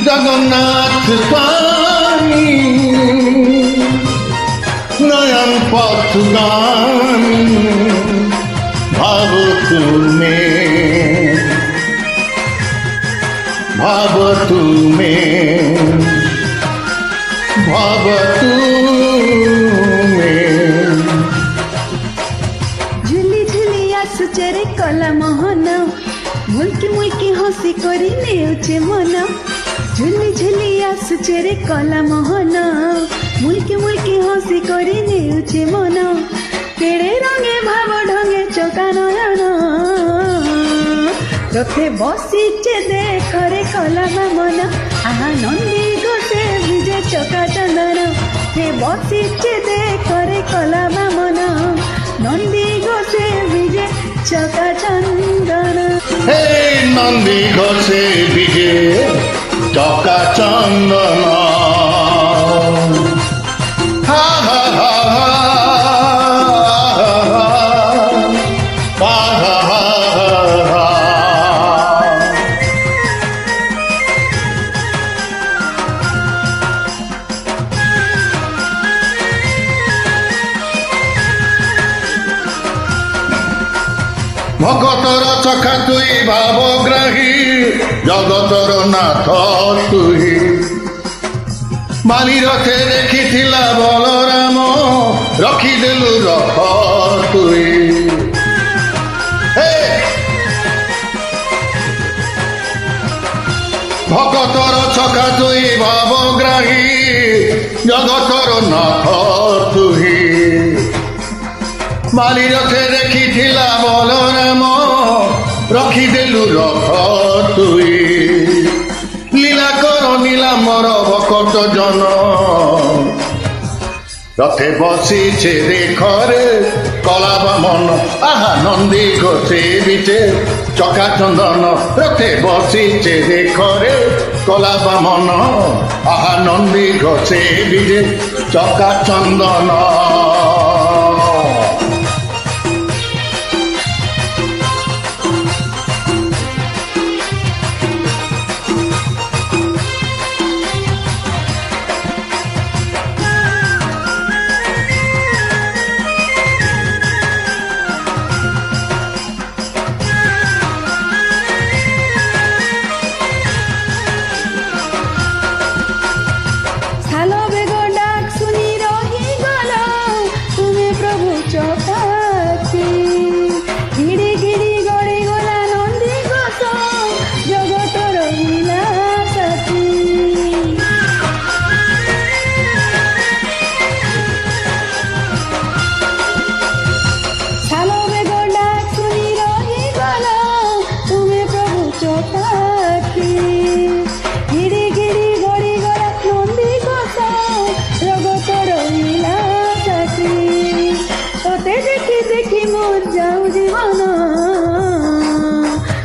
জগন্নাথ স্বামী নয়ন পথগামী ভাব তুমি ভাব তুমি ভাব তুমি ঝুলি ঝুলি আসুছে রে কলা মোহন মুলকি মুলকি হসি করি নেউছে মন ঝুলি ঝুলি আসুছে রে কলা মোহন মুলকি মুলকি হসি করি নেউছে মন কেড়ে রঙে ভাব ঢঙে চোকা নয়ন রথে বসিছে দেখরে কলা বামন আহা নন্দী ঘোষে ভিজে চোকা চন্দন হে বসিছে দেখরে কলা বামন নন্দী ঘোষে ভিজে চোকা চন্দন হে নন্দী ঘোষে বিজে চকা চন্দন হা হা হা হা হা হা হা হা ভকতর চকা তুই ভাবগ্রাহী জগতর নাথ তুই বালি রথে দেখিছিলা বলরাম রখিদেলু রথ তুই ভকতর চকা তুই ভাবগ্রাহী জগতর নাথ তুই বালি রথে দেখিছিলা বলরাম রখিদেলু রথ তুই লীলা কর নীলাম্বর ভকত জন রথে বসিছে রেখরে কলা বামন আহা নন্দী ঘোষে বিচে চকা চন্দন রথে বসিছে রেখরে কলা বামন আহা নন্দী ঘোষে বিচে চকা চন্দন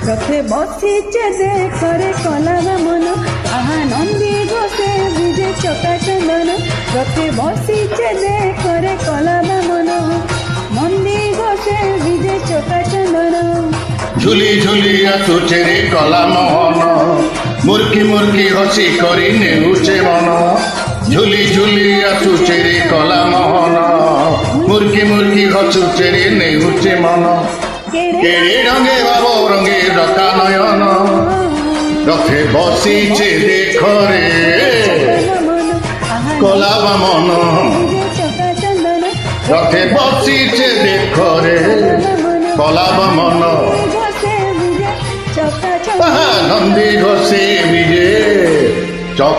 রথে বসিছে দেখরে কলা বামন আহা নন্দী ঘোষে ভিজে চকা চন্দন রথে বসিছে দেখরে কলা বামন নন্দী ঘোষে ভিজে চকা চন্দন ঝুলি ঝুলি আসুছে রে কলা মোহন মুরকি মুরকি হসি করি নেউছে মন ঝুলি ঝুলি আসুছে রে কলা মোহন মুরকি মুরকি হসুছে রে নেউছে মন কেড়ে রঙে বাবু রঙে রকা নয়ন রথে বসিছে দেখরে কলা বামন রথে বসিছে দেখরে কলা বামন নন্দী ঘোষে বিজে চকা